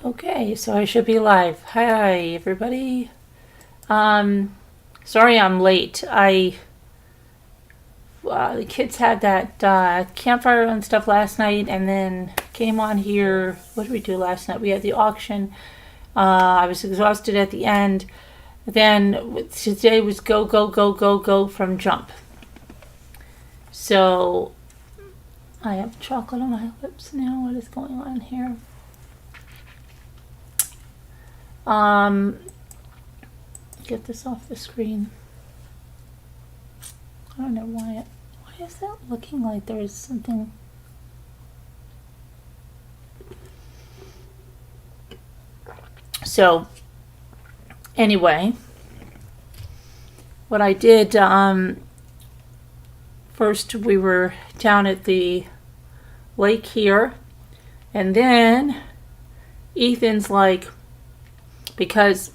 Okay, so I should be live. Hi, everybody. Sorry I'm late. The kids had that campfire and stuff last night, and then came on here. What did we do last night? We had the auction. I was exhausted at the end. Then today was go, go, go, go, go from jump. So I have chocolate on my lips now. What is going on here? Get this off the screen. I don't know why is that looking like there is something? So anyway, what I did, first we were down at the lake here, and then Ethan's like, because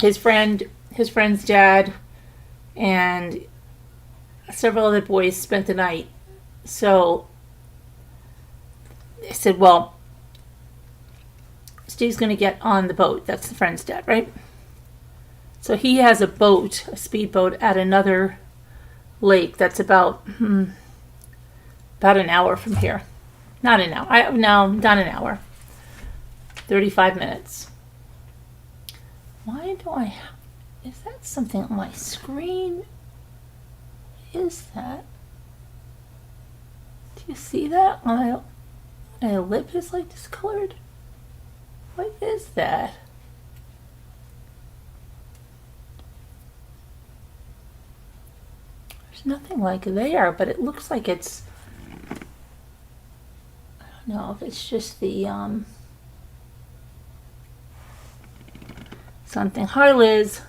his friend's dad and several other boys spent the night. So I said, well, Steve's going to get on the boat. That's the friend's dad, right? So he has a boat, a speedboat at another lake that's about an hour from here. Not an hour. Not an hour. 35 minutes. Why do I have... Is that something on my screen? What is that? Do you see that? My lip is like discolored. What is that? There's nothing like there, but it looks like it's... I don't know if it's just the... something. Hi, Liz.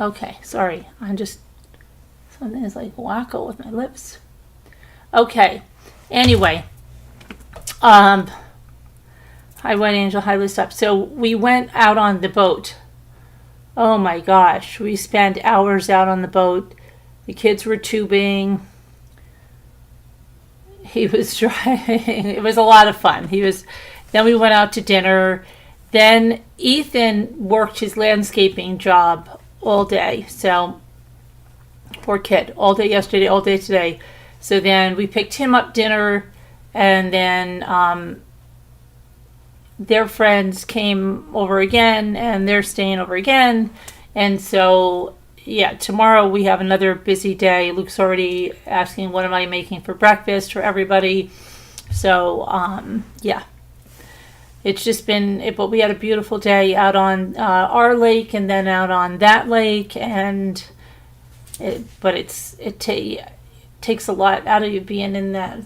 Okay, sorry. Something is like wacko with my lips. Okay. Anyway. Hi, White Angel. Hi, Liz. Up. So we went out on the boat. Oh my gosh. We spent hours out on the boat. The kids were tubing. He was driving. It was a lot of fun. Then we went out to dinner. Then Ethan worked his landscaping job all day. So, poor kid. All day yesterday, all day today. So then we picked him up dinner, and then their friends came over again, and they're staying over again. And so... yeah, tomorrow we have another busy day. Luke's already asking, what am I making for breakfast for everybody? So, yeah. It's just been, but we had a beautiful day out on our lake and then out on that lake. And, it takes a lot out of you being in that,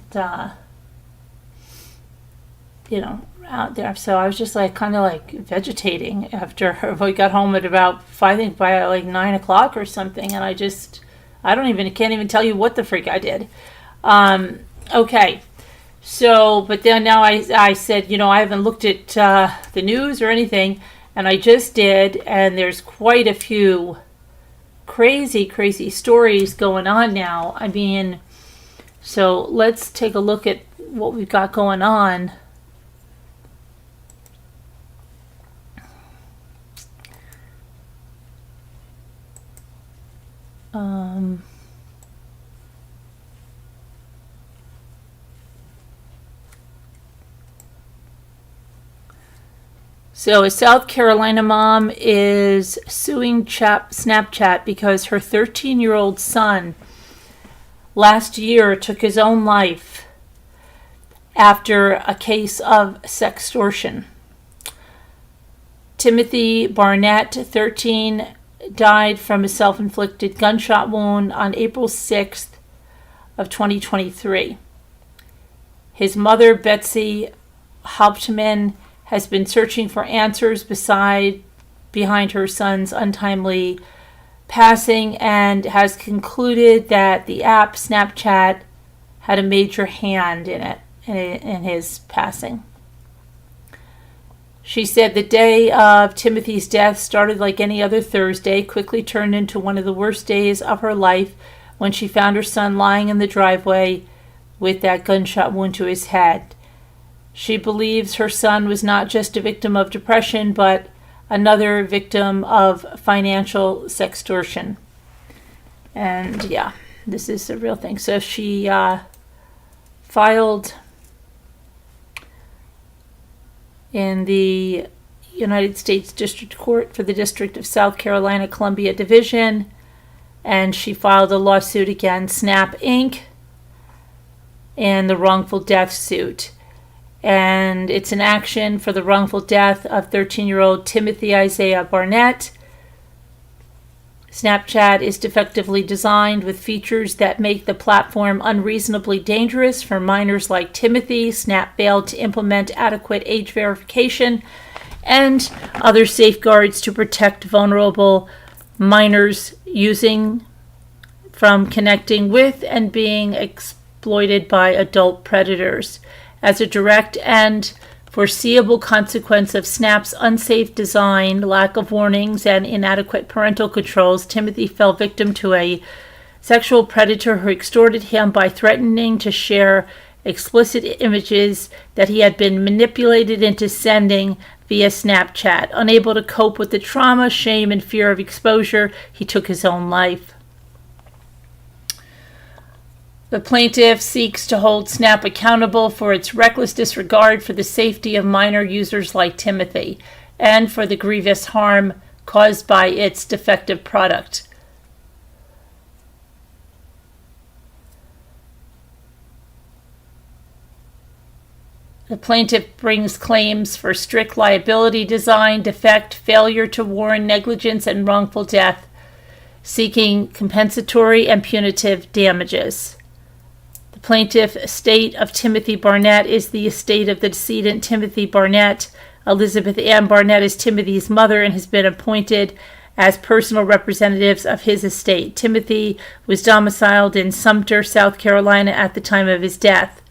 out there. So I was just like kind of like vegetating after we got home at about I think by like 9 o'clock or something, and I can't even tell you what the freak I did. Okay, so but then now I said, I haven't looked at the news or anything, and I just did, and there's quite a few crazy stories going on now. I mean, so let's take a look at what we've got going on. So a South Carolina mom is suing Snapchat because her 13-year-old son last year took his own life after a case of sextortion. Timothy Barnett, 13, died from a self-inflicted gunshot wound on April 6th of 2023. His mother, Betsy Hauptman, has been searching for answers behind her son's untimely passing and has concluded that the app Snapchat had a major hand in his passing. She said the day of Timothy's death started like any other Thursday, quickly turned into one of the worst days of her life when she found her son lying in the driveway with that gunshot wound to his head. She believes her son was not just a victim of depression, but another victim of financial sextortion. And yeah, this is a real thing. So she filed in the United States District Court for the District of South Carolina, Columbia Division, and she filed a lawsuit against Snap Inc. and the wrongful death suit. And it's an action for the wrongful death of 13-year-old Timothy Isaiah Barnett. Snapchat is defectively designed with features that make the platform unreasonably dangerous for minors like Timothy. Snap failed to implement adequate age verification and other safeguards to protect vulnerable minors using from connecting with and being exploited by adult predators. As a direct and foreseeable consequence of Snap's unsafe design, lack of warnings, and inadequate parental controls, Timothy fell victim to a sexual predator who extorted him by threatening to share explicit images that he had been manipulated into sending via Snapchat. Unable to cope with the trauma, shame, and fear of exposure, he took his own life. The plaintiff seeks to hold Snap accountable for its reckless disregard for the safety of minor users like Timothy and for the grievous harm caused by its defective product. The plaintiff brings claims for strict liability, design defect, failure to warn, negligence, and wrongful death, seeking compensatory and punitive damages. Plaintiff estate of Timothy Barnett is the estate of the decedent Timothy Barnett. Elizabeth Ann Barnett is Timothy's mother and has been appointed as personal representatives of his estate. Timothy was domiciled in Sumter, South Carolina at the time of his death.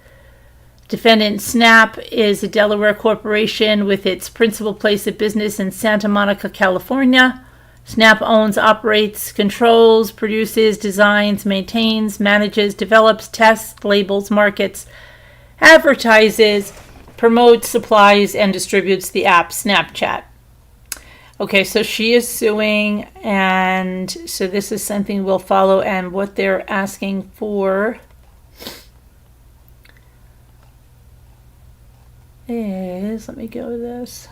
Defendant Snap is a Delaware corporation with its principal place of business in Santa Monica, California. Snap owns, operates, controls, produces, designs, maintains, manages, develops, tests, labels, markets, advertises, promotes, supplies, and distributes the app Snapchat. Okay, so she is suing, and so this is something we'll follow, and what they're asking for is, let me go to this.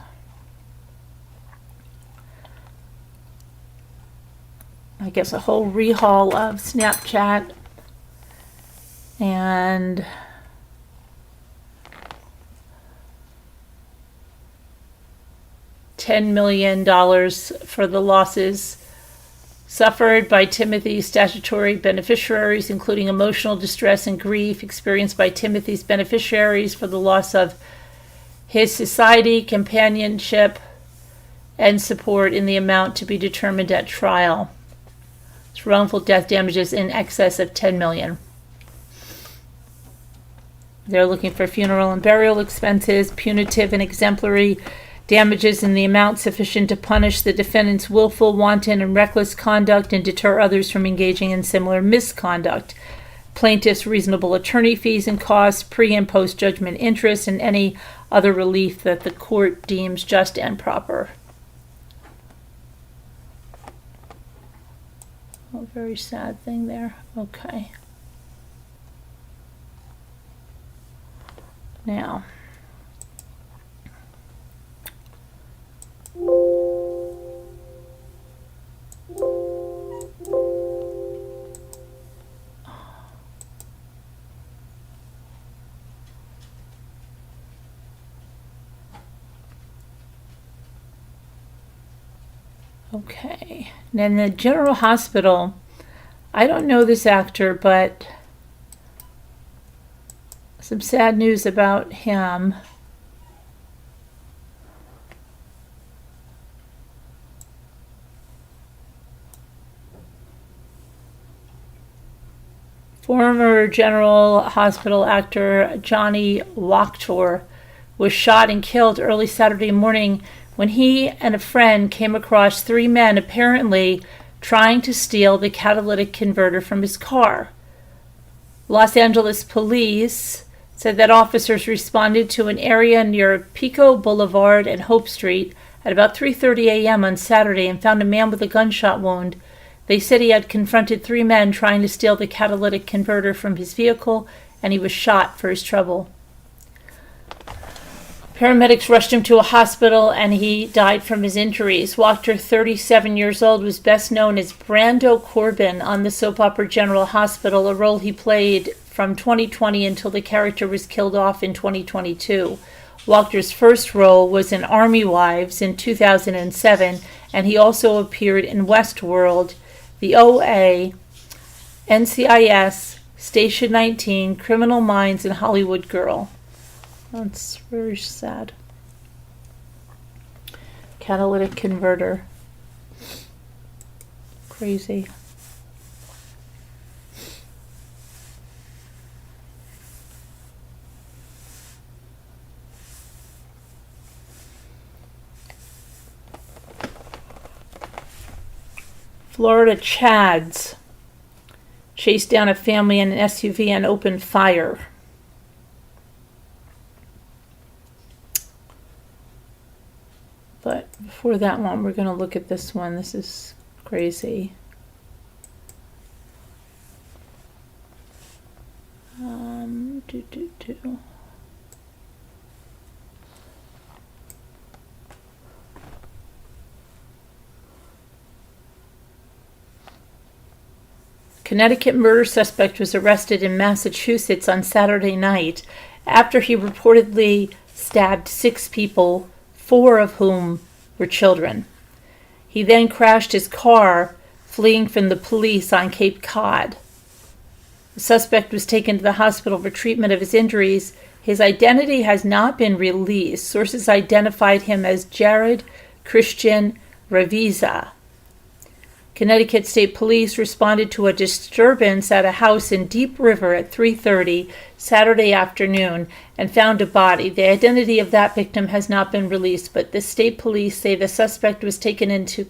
I guess a whole rehaul of Snapchat and $10 million for the losses suffered by Timothy's statutory beneficiaries, including emotional distress and grief experienced by Timothy's beneficiaries for the loss of his society, companionship, and support in the amount to be determined at trial. It's wrongful death damages in excess of $10 million. They're looking for funeral and burial expenses, punitive and exemplary damages in the amount sufficient to punish the defendant's willful, wanton, and reckless conduct and deter others from engaging in similar misconduct. Plaintiff's reasonable attorney fees and costs, pre- and post-judgment interest, and any other relief that the court deems just and proper. Oh, very sad thing there. Okay. Now. Okay. And in the General Hospital, I don't know this actor, but some sad news about him. Former General Hospital actor Johnny Wachter was shot and killed early Saturday morning when he and a friend came across 3 men apparently trying to steal the catalytic converter from his car. Los Angeles police said that officers responded to an area near Pico Boulevard and Hope Street at about 3:30 a.m. on Saturday and found a man with a gunshot wound. They said he had confronted 3 men trying to steal the catalytic converter from his vehicle, and he was shot for his trouble. Paramedics rushed him to a hospital, and he died from his injuries. Wachter, 37 years old, was best known as Brando Corbin on the soap opera General Hospital, a role he played from 2020 until the character was killed off in 2022. Wachter's first role was in Army Wives in 2007, and he also appeared in Westworld, The OA, NCIS, Station 19, Criminal Minds, and Hollywood Girl. That's very sad. Catalytic converter. Crazy. Florida Chads chased down a family in an SUV and opened fire. But before that one, we're going to look at this one. This is crazy. Connecticut murder suspect was arrested in Massachusetts on Saturday night after he reportedly stabbed 6 people, 4 of whom were children. He then crashed his car, fleeing from the police on Cape Cod. The suspect was taken to the hospital for treatment of his injuries. His identity has not been released. Sources identified him as Jared Christian Raviza. Connecticut State Police responded to a disturbance at a house in Deep River at 3:30 Saturday afternoon and found a body. The identity of that victim has not been released, but the state police say the suspect was taken into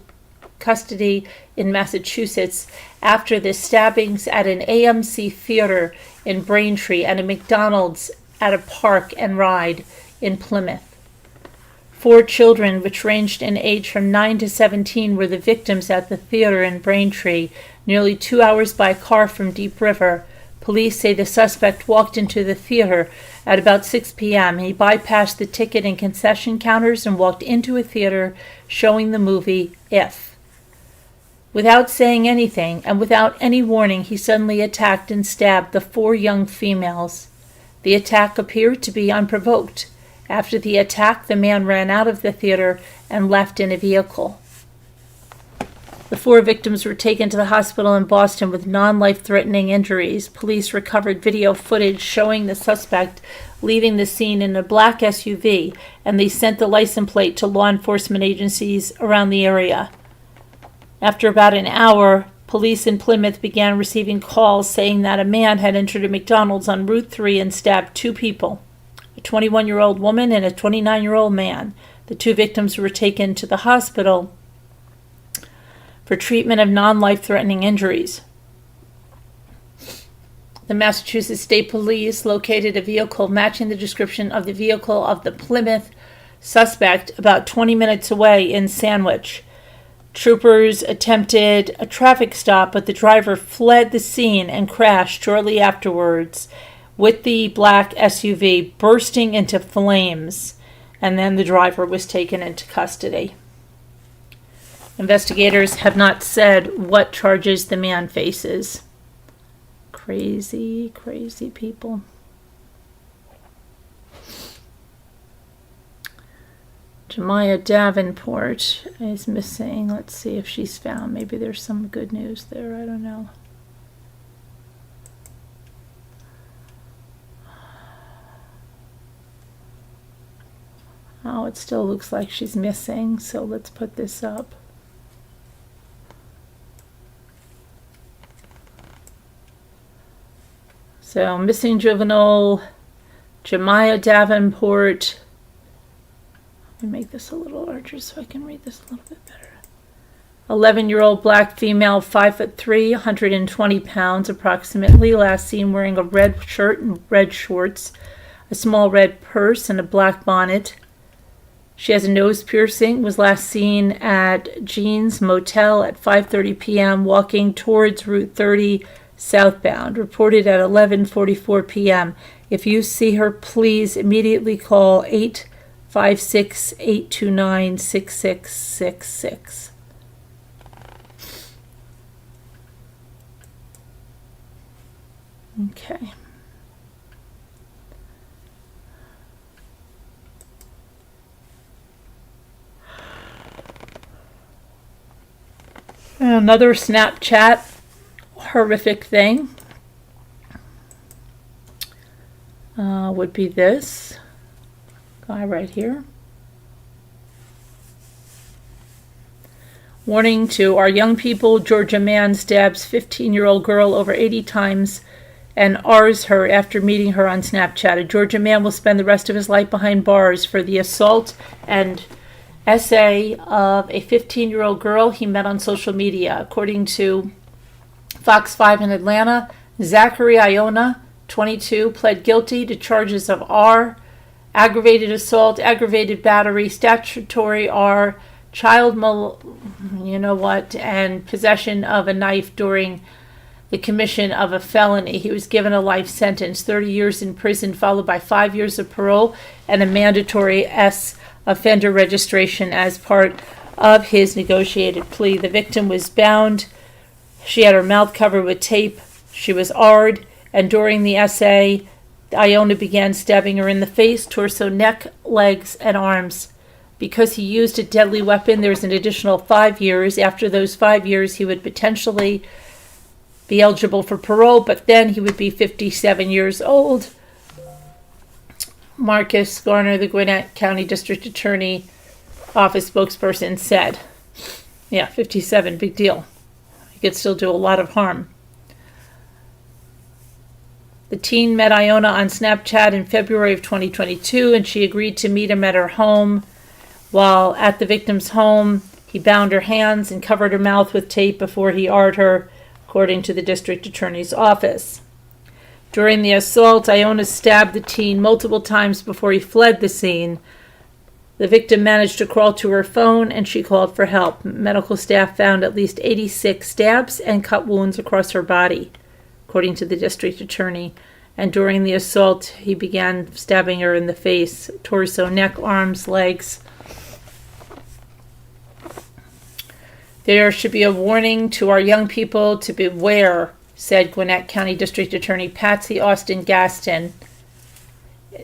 custody in Massachusetts after the stabbings at an AMC theater in Braintree and a McDonald's at a park and ride in Plymouth. 4 children, which ranged in age from 9 to 17, were the victims at the theater in Braintree, nearly 2 hours by car from Deep River. Police say the suspect walked into the theater at about 6 p.m. He bypassed the ticket and concession counters and walked into a theater showing the movie If. Without saying anything and without any warning, he suddenly attacked and stabbed the 4 young females. The attack appeared to be unprovoked. After the attack, the man ran out of the theater and left in a vehicle. The 4 victims were taken to the hospital in Boston with non-life-threatening injuries. Police recovered video footage showing the suspect leaving the scene in a black SUV, and they sent the license plate to law enforcement agencies around the area. After about an hour, police in Plymouth began receiving calls saying that a man had entered a McDonald's on Route 3 and stabbed 2 people. A 21-year-old woman and a 29-year-old man. The 2 victims were taken to the hospital for treatment of non-life-threatening injuries. The Massachusetts State Police located a vehicle matching the description of the vehicle of the Plymouth suspect about 20 minutes away in Sandwich. Troopers attempted a traffic stop, but the driver fled the scene and crashed shortly afterwards, with the black SUV bursting into flames, and then the driver was taken into custody. Investigators have not said what charges the man faces. Crazy, crazy people. Jemiah Davenport is missing. Let's see if she's found. Maybe there's some good news there. I don't know. Oh, it still looks like she's missing, so let's put this up. So, missing juvenile Jemiah Davenport Let me make this a little larger so I can read this a little bit better. 11-year-old black female, 5'3", 120 pounds approximately, last seen wearing a red shirt and red shorts, a small red purse, and a black bonnet. She has a nose piercing, was last seen at Jean's Motel at 5:30 p.m. walking towards Route 30 southbound, reported at 11:44 p.m. If you see her, please immediately call 856-829-6666. Okay. Another Snapchat horrific thing would be this guy right here. Warning to our young people, Georgia man stabs 15-year-old girl over 80 times and R's her after meeting her on Snapchat. A Georgia man will spend the rest of his life behind bars for the assault and essay of a 15-year-old girl he met on social media. According to Fox 5 in Atlanta, Zachary Iona, 22, pled guilty to charges of R, aggravated assault, aggravated battery, statutory R, and possession of a knife during the commission of a felony. He was given a life sentence, 30 years in prison, followed by 5 years of parole and a mandatory S offender registration as part of his negotiated plea. The victim was bound. She had her mouth covered with tape. She was R'd, and during the essay, Iona began stabbing her in the face, torso, neck, legs, and arms. Because he used a deadly weapon, there's an additional 5 years. After those 5 years, he would potentially be eligible for parole, but then he would be 57 years old. Marcus Garner, the Gwinnett County District Attorney Office spokesperson, said, yeah, 57, big deal. He could still do a lot of harm. The teen met Iona on Snapchat in February of 2022, and she agreed to meet him at her home. While at the victim's home, he bound her hands and covered her mouth with tape before he R'd her, according to the district attorney's office. During the assault, Iona stabbed the teen multiple times before he fled the scene. The victim managed to crawl to her phone, and she called for help. Medical staff found at least 86 stabs and cut wounds across her body, according to the district attorney. And during the assault, he began stabbing her in the face, torso, neck, arms, legs. There should be a warning to our young people to beware, said Gwinnett County District Attorney Patsy Austin Gaston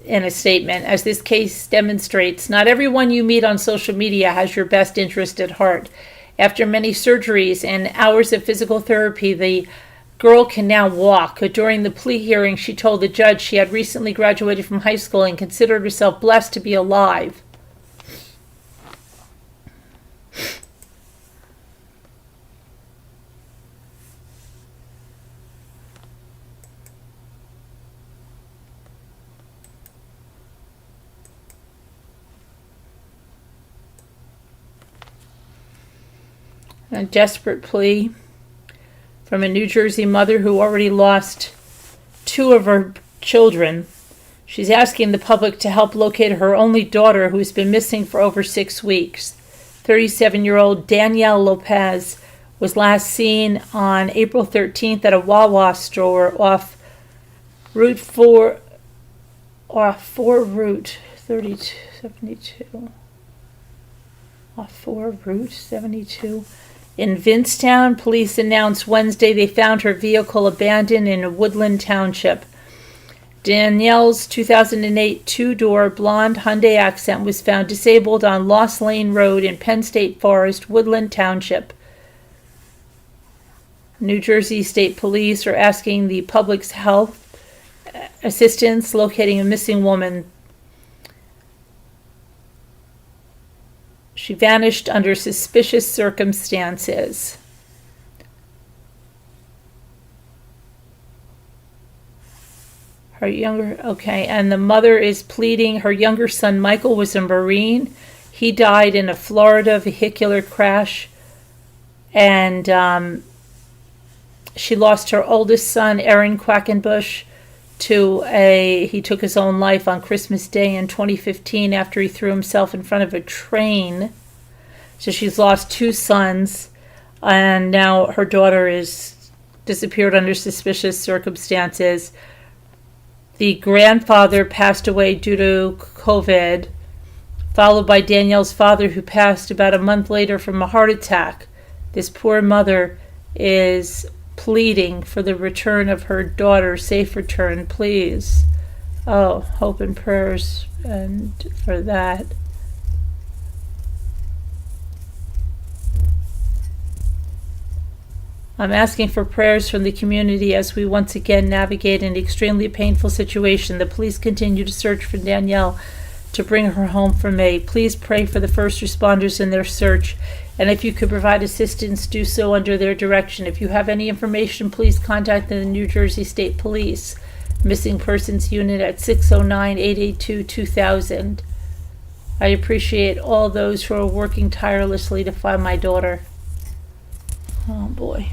in a statement, as this case demonstrates, not everyone you meet on social media has your best interest at heart. After many surgeries and hours of physical therapy, the girl can now walk. During the plea hearing, she told the judge she had recently graduated from high school and considered herself blessed to be alive. A desperate plea from a New Jersey mother who already lost 2 of her children. She's asking the public to help locate her only daughter, who's been missing for over 6 weeks. 37-year-old Danielle Lopez was last seen on April 13th at a Wawa store off Route 4, Route 72. Off 4 Route 72. In Vincetown, police announced Wednesday they found her vehicle abandoned in Woodland Township. Danielle's 2008 two-door blonde Hyundai Accent was found disabled on Lost Lane Road in Penn State Forest, Woodland Township. New Jersey State Police are asking the public's help assistance locating a missing woman. She vanished under suspicious circumstances. And the mother is pleading. Her younger son, Michael, was a Marine. He died in a Florida vehicular crash, and she lost her oldest son, Aaron Quackenbush, he took his own life on Christmas Day in 2015 after he threw himself in front of a train. So she's lost 2 sons, and now her daughter is disappeared under suspicious circumstances. The grandfather passed away due to COVID, followed by Danielle's father, who passed about a month later from a heart attack. This poor mother is pleading for the return of her daughter, safe return, please. Oh, hope and prayers and for that. I'm asking for prayers from the community as we once again navigate an extremely painful situation. The police continue to search for Danielle to bring her home for May. Please pray for the first responders in their search, and if you could provide assistance, do so under their direction. If you have any information, please contact the New Jersey State Police Missing Persons Unit at 609-882-2000. I appreciate all those who are working tirelessly to find my daughter. Oh boy.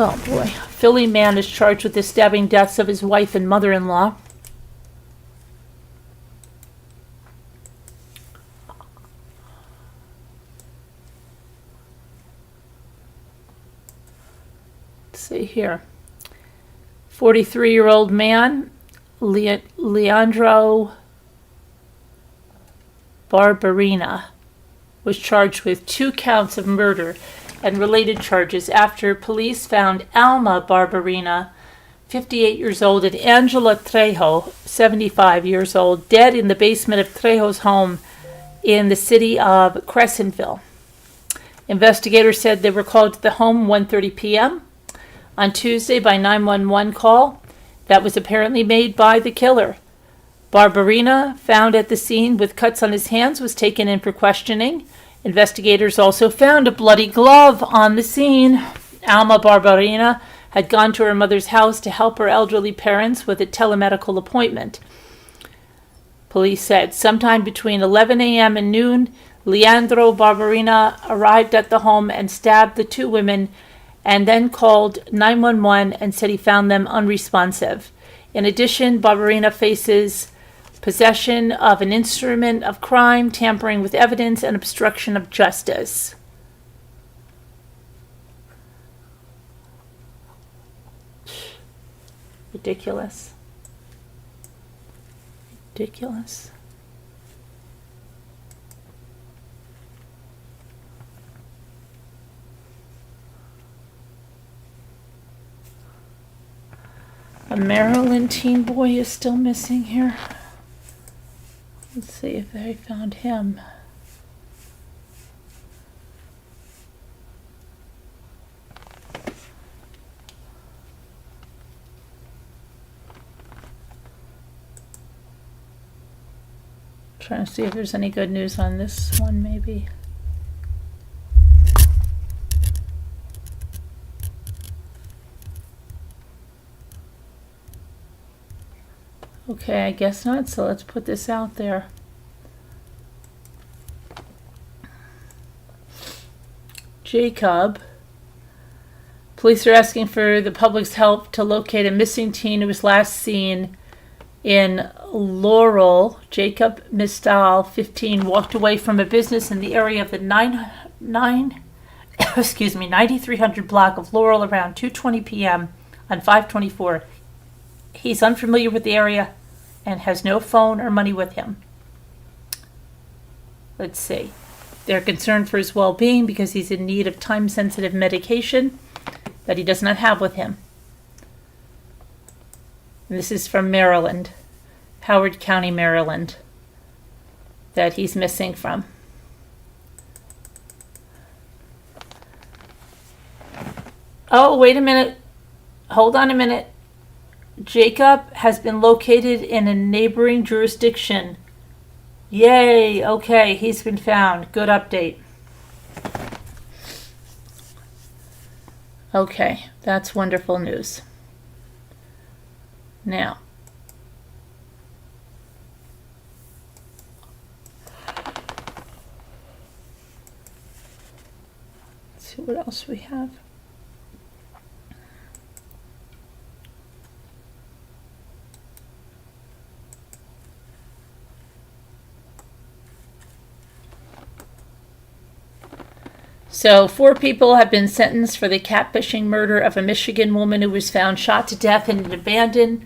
Oh boy. Philly man is charged with the stabbing deaths of his wife and mother-in-law. Let's see here. 43-year-old man, Leandro Barbarina, was charged with 2 counts of murder and related charges after police found Alma Barbarina, 58 years old, and Angela Trejo, 75 years old, dead in the basement of Trejo's home in the city of Crescentville. Investigators said they were called to the home 1:30 p.m. on Tuesday by 911 call that was apparently made by the killer. Barbarina, found at the scene with cuts on his hands, was taken in for questioning. Investigators also found a bloody glove on the scene. Alma Barbarina had gone to her mother's house to help her elderly parents with a telemedical appointment. Police said sometime between 11 a.m. and noon, Leandro Barbarina arrived at the home and stabbed the 2 women, and then called 911 and said he found them unresponsive. In addition, Barbarina faces possession of an instrument of crime, tampering with evidence, and obstruction of justice. Ridiculous. Ridiculous. A Maryland teen boy is still missing here. Let's see if they found him. Trying to see if there's any good news on this one, maybe. Okay, I guess not, so let's put this out there. Jacob. Police are asking for the public's help to locate a missing teen who was last seen in Laurel. Jacob Mistal, 15, walked away from a business in the area of the 9300 block of Laurel around 2:20 p.m. on 5/24. He's unfamiliar with the area and has no phone or money with him. Let's see. They're concerned for his well-being because he's in need of time-sensitive medication that he does not have with him. And this is from Maryland, Howard County, Maryland, that he's missing from. Oh, wait a minute. Hold on a minute. Jacob has been located in a neighboring jurisdiction. Yay, okay, he's been found. Good update. Okay, that's wonderful news. Now, let's see what else we have. So 4 people have been sentenced for the catfishing murder of a Michigan woman who was found shot to death in an abandoned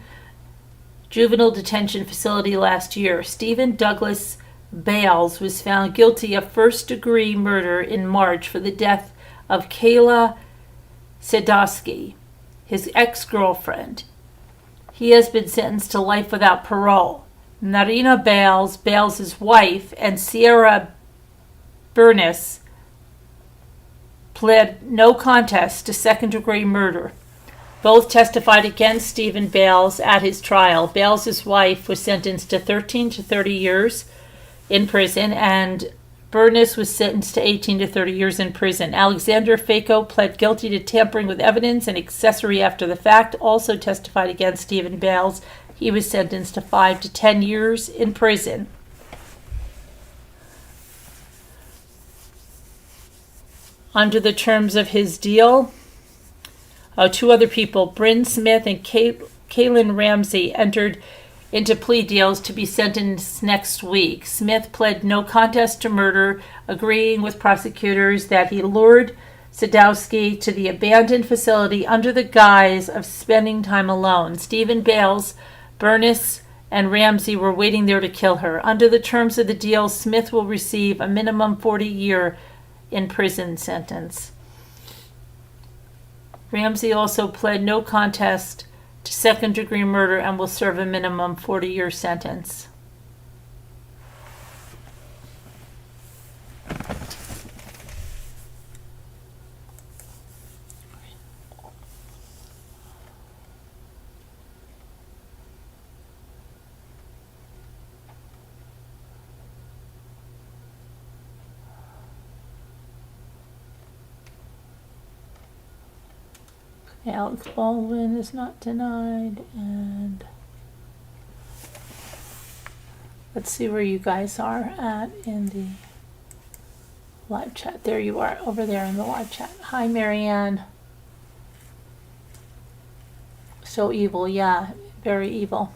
juvenile detention facility last year. Stephen Douglas Bales was found guilty of first-degree murder in March for the death of Kayla Sadowski, his ex-girlfriend. He has been sentenced to life without parole. Narina Bales, Bales' wife, and Sierra Bernice pled no contest to second-degree murder. Both testified against Stephen Bales at his trial. Bales' wife was sentenced to 13 to 30 years in prison, and Bernice was sentenced to 18 to 30 years in prison. Alexander Faco pled guilty to tampering with evidence and accessory after the fact, also testified against Stephen Bales. He was sentenced to 5 to 10 years in prison. Under the terms of his deal, 2 other people, Bryn Smith and Kaylin Ramsey, entered into plea deals to be sentenced next week. Smith pled no contest to murder, agreeing with prosecutors that he lured Sadowski to the abandoned facility under the guise of spending time alone. Stephen Bales, Bernice, and Ramsey were waiting there to kill her. Under the terms of the deal, Smith will receive a minimum 40-year in prison sentence. Ramsey also pled no contest to second-degree murder and will serve a minimum 40-year sentence. Alex Baldwin is not denied, and let's see where you guys are at in the live chat. There you are, over there in the live chat. Hi, Marianne. So evil, yeah, very evil.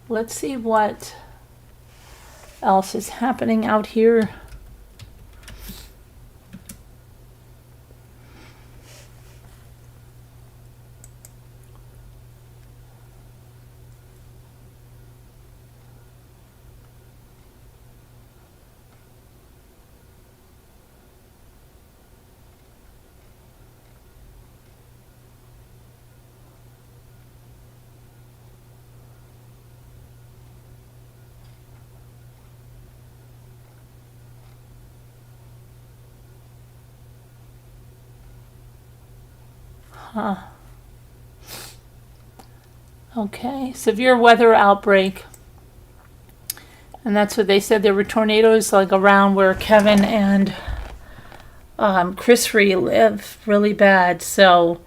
Let's see what else is happening out here. Okay, severe weather outbreak. And that's what they said. There were tornadoes like around where Kevin and Chris Ree live, really bad. So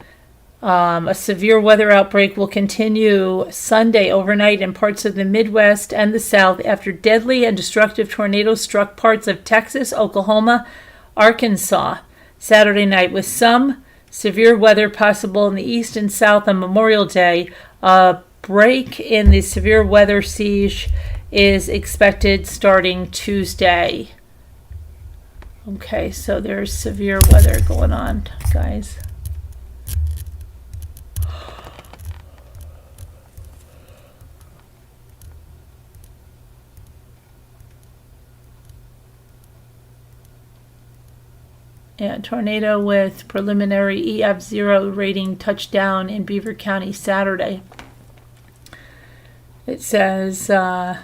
a severe weather outbreak will continue Sunday overnight in parts of the Midwest and the South after deadly and destructive tornadoes struck parts of Texas, Oklahoma, Arkansas Saturday night, with some severe weather possible in the east and south on Memorial Day. A break in the severe weather siege is expected starting Tuesday. Okay, so there's severe weather going on, guys. Yeah, tornado with preliminary EF0 rating touchdown in Beaver County Saturday. It says at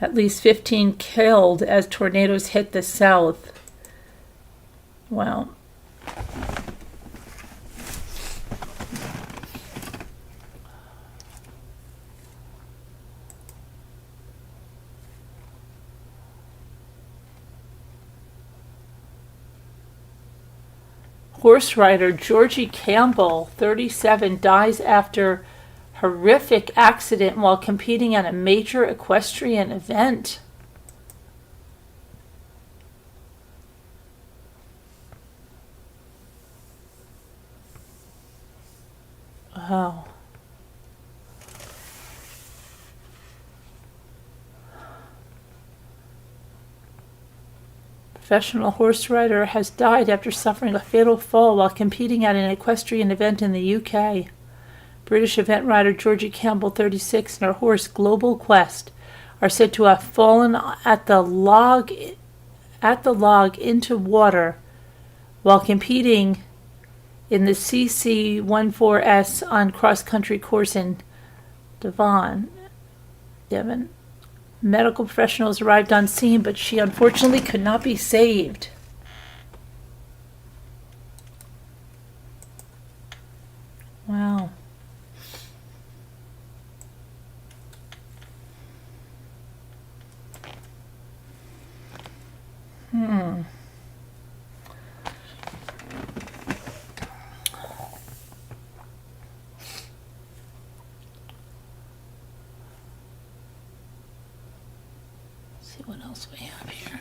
least 15 killed as tornadoes hit the south. Wow. horse rider Georgie Campbell, 37, dies after horrific accident while competing at a major equestrian event. Wow. Professional horse rider has died after suffering a fatal fall while competing at an equestrian event in the UK. British event rider Georgie Campbell, 36, and her horse Global Quest are said to have fallen at the log into water while competing in the CC14S on cross-country course in Devon. Medical professionals arrived on scene, but she unfortunately could not be saved. Wow. See what else we have here.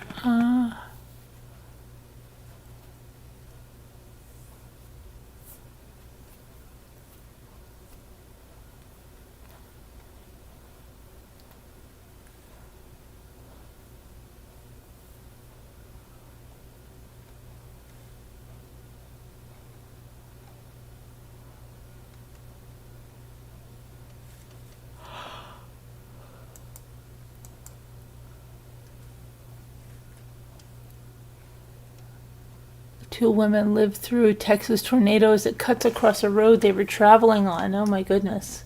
Two women lived through Texas tornadoes that cuts across a road they were traveling on. Oh my goodness.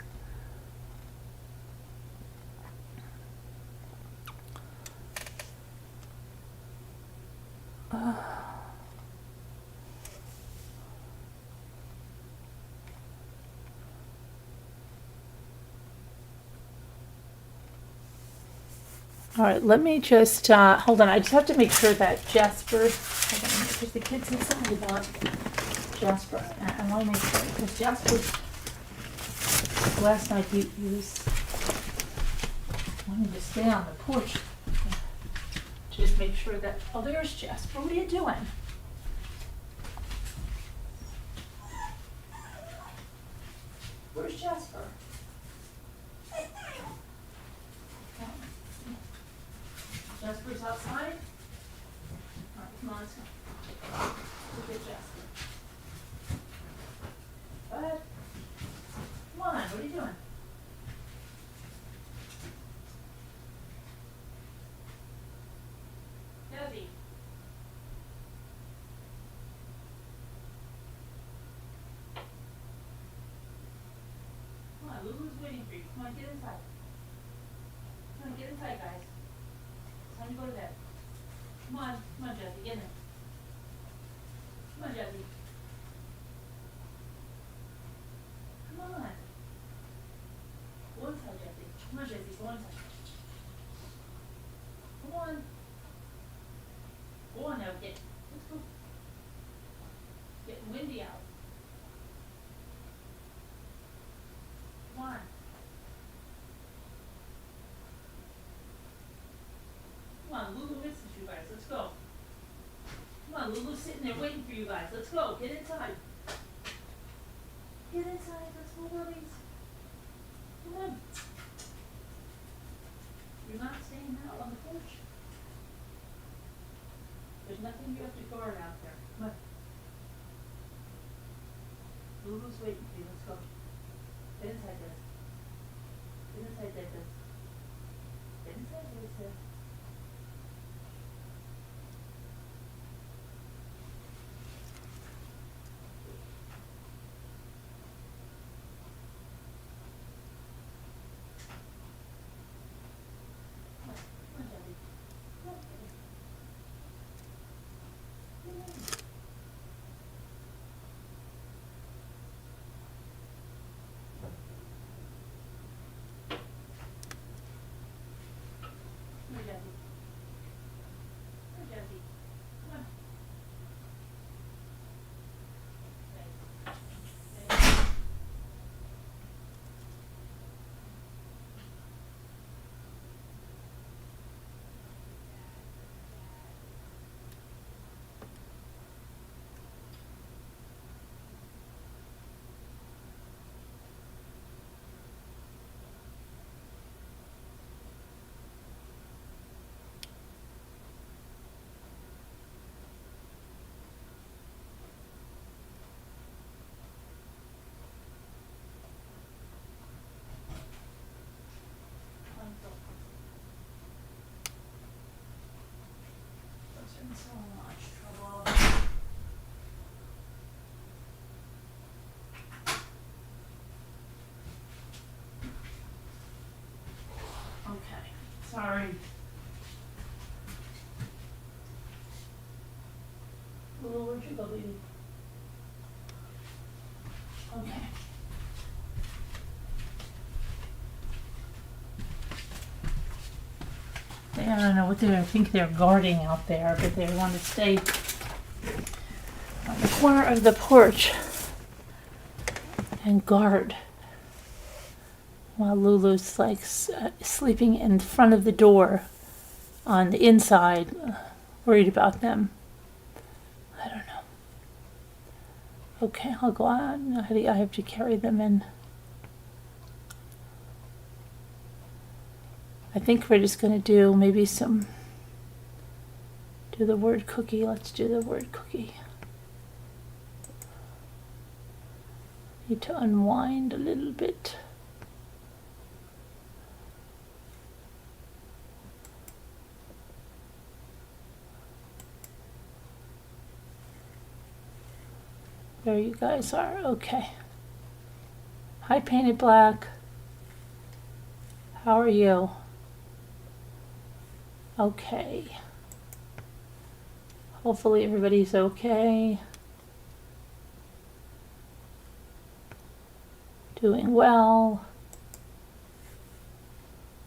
All right, let me just, hold on. I just have to make sure that Jasper, hold on, because the kids said something about Jasper. I want to make sure, because Jasper, last night he was wanting to stay on the porch. Just make sure that, oh, there's Jasper. What are you doing? Where's Jasper? Jasper's outside? Alright, come on, let's go. Look at Jasper. Bud? Come on, what are you doing? Debbie. Come on, Lulu's waiting for you. Come on, get inside. Come on, get inside, guys. Time to go to bed. Come on, Jesse, get in. Come on, Jesse. Come on. Go inside, Jesse. Come on, Jesse, go inside. Come on. Go on now, let's go. Getting windy out. Come on. Come on, Lulu misses you guys. Let's go. Come on, Lulu's sitting there waiting for you guys. Let's go. Get inside. Get inside. Let's go, buddies. Come on. You're not staying out on the porch. There's nothing you have to guard out there. Come on. Lulu's waiting for you. Let's go. Get inside this. Get inside this. Get inside this. Sorry. Lulu, where'd you go, baby? Okay. I don't know what I think they're guarding out there, but they want to stay on the corner of the porch and guard while Lulu's like sleeping in front of the door on the inside, worried about them. I don't know. Okay, I'll go on. I have to carry them in. I think we're just going to do maybe do the word cookie. Let's do the word cookie. Need to unwind a little bit. There you guys are. Okay. Hi, Painted Black. How are you? Okay. Hopefully everybody's okay. Doing well.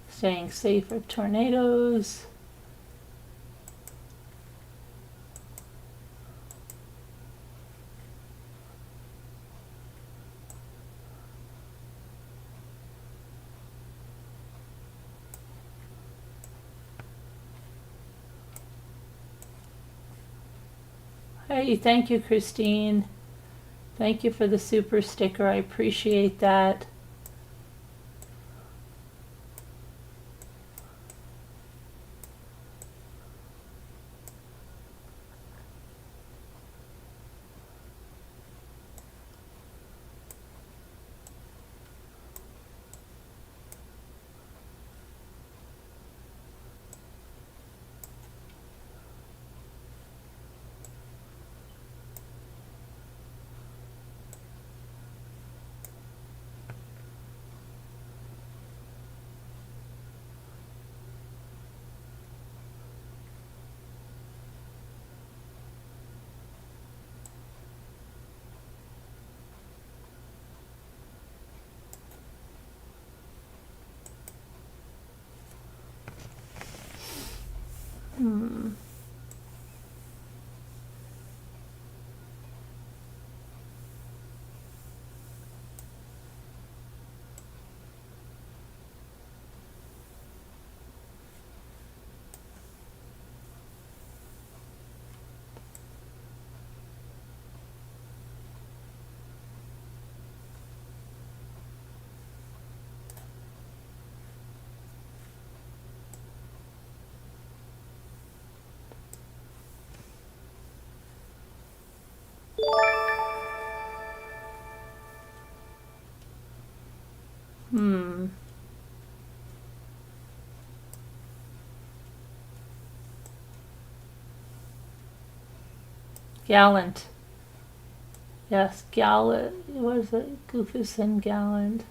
Staying safe from tornadoes. Hey, thank you, Christine. Thank you for the super sticker. I appreciate that. Gallant. Yes, gallant. What is it? Goofus and gallant.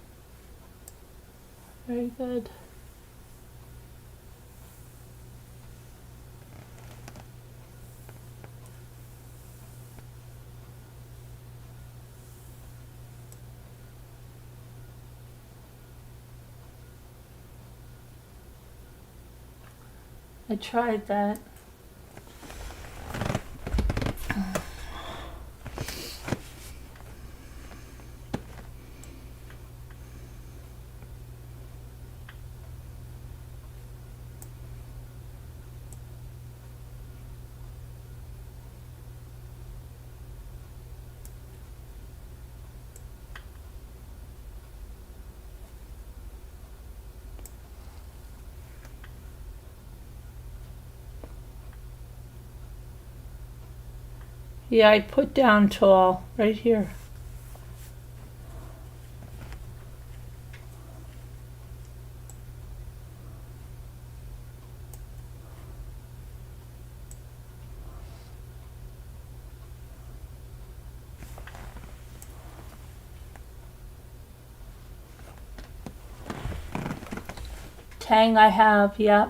Very good. I tried that. Yeah, I put down tall right here. Tang I have, yeah.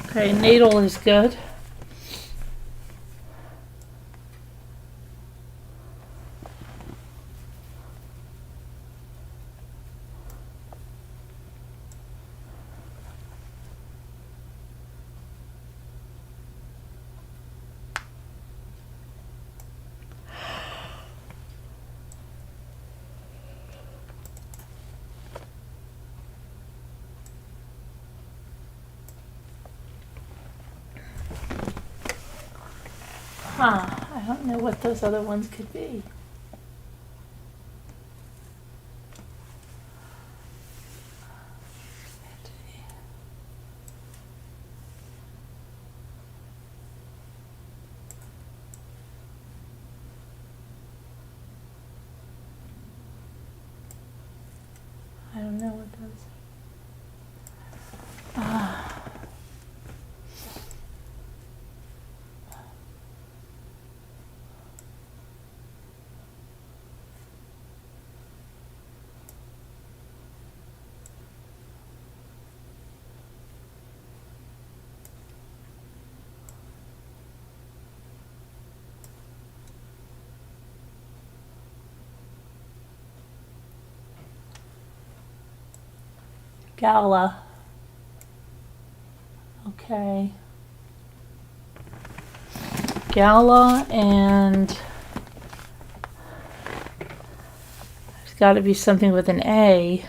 Okay, natal is good. I don't know what those other ones could be. I don't know what those. Gala. Okay. Gala, and there's got to be something with an A.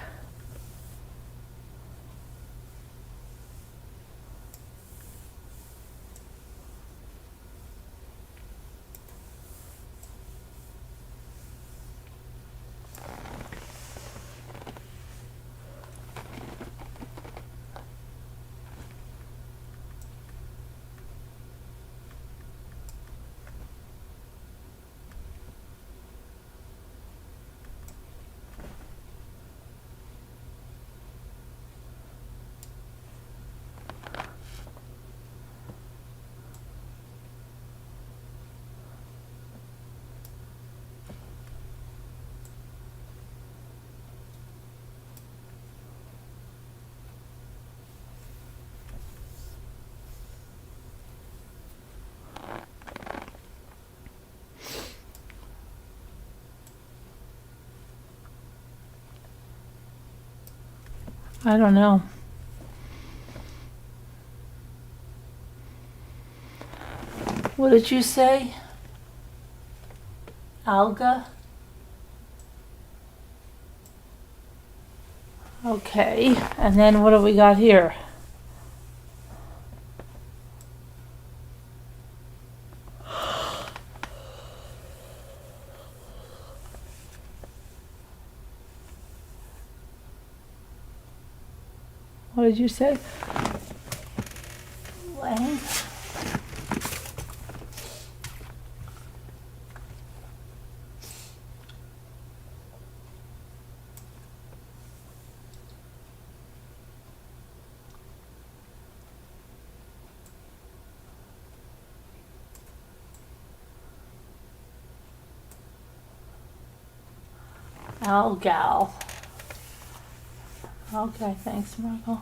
I don't know. What did you say? Alga? Okay, and then what do we got here? What did you say? Lang? Algal. Okay, thanks, Marco.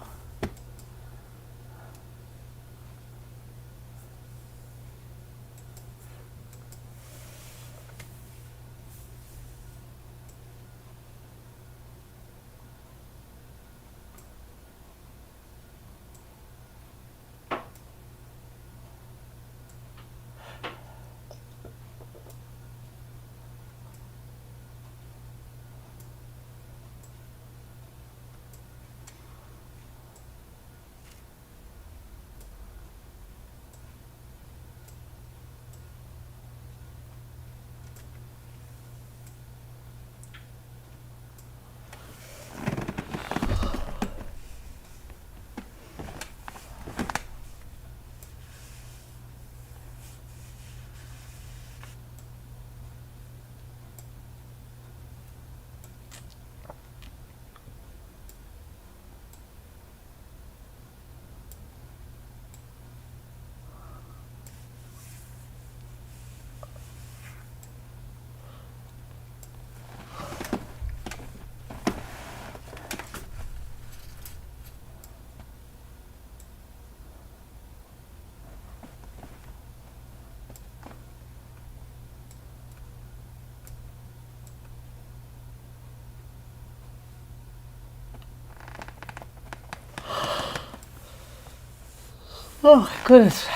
Oh, goodness.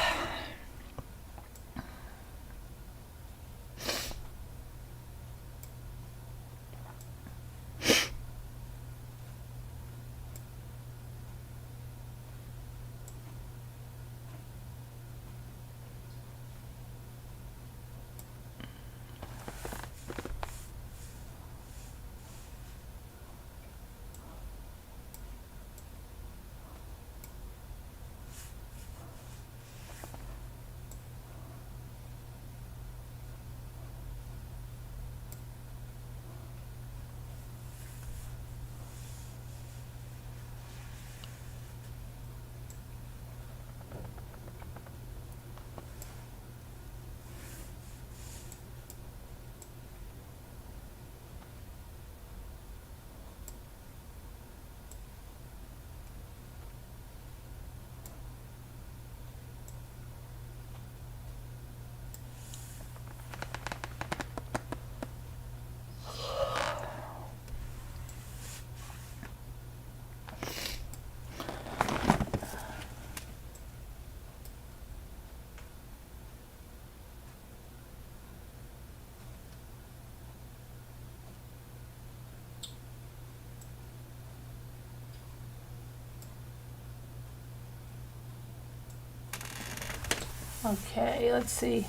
Okay, let's see.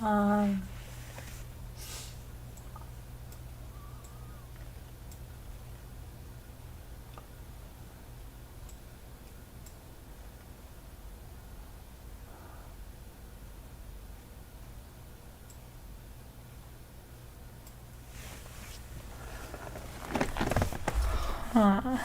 Um, huh.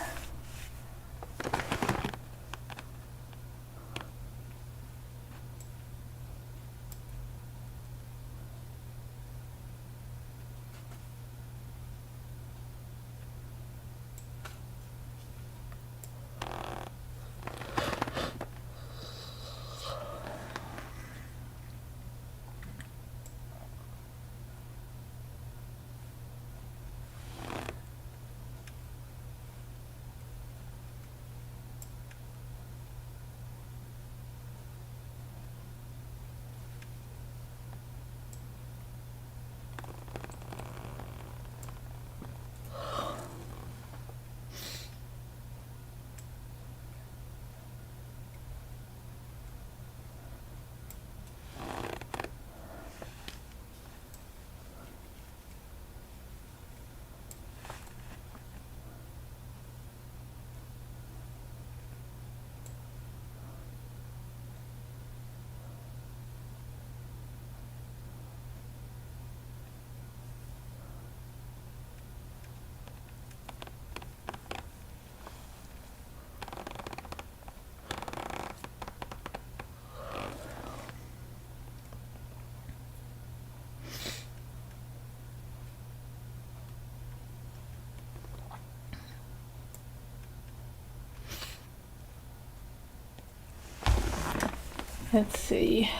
Let's see.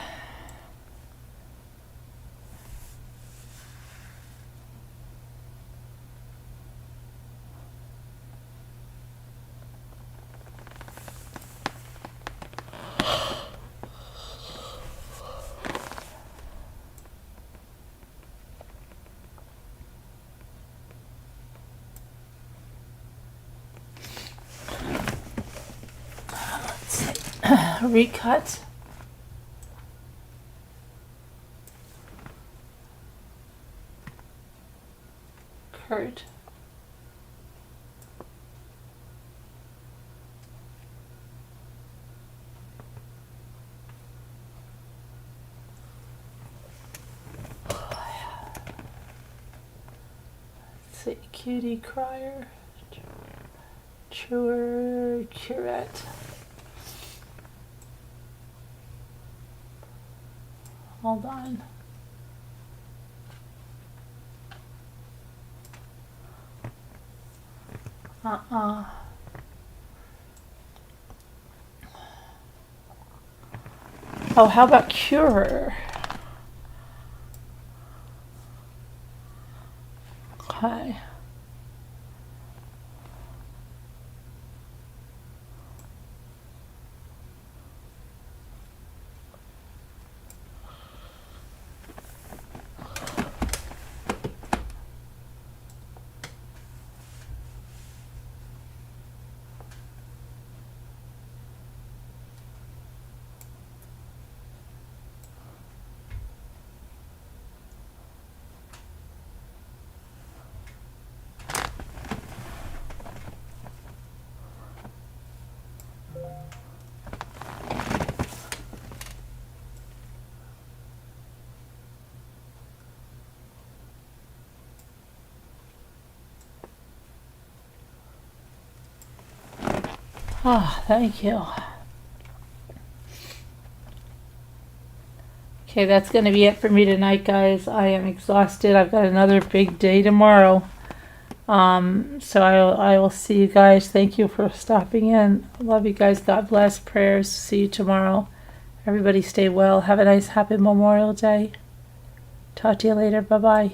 Recut. Kurt. Let's see. Cutie Crier. Truer Curette. Hold on. Oh, how about Curer? Okay. Oh, thank you. Okay, that's going to be it for me tonight, guys. I am exhausted. I've got another big day tomorrow. So I will see you guys. Thank you for stopping in. Love you guys. God bless. Prayers. See you tomorrow. Everybody stay well. Have a nice, happy Memorial Day. Talk to you later. Bye-bye.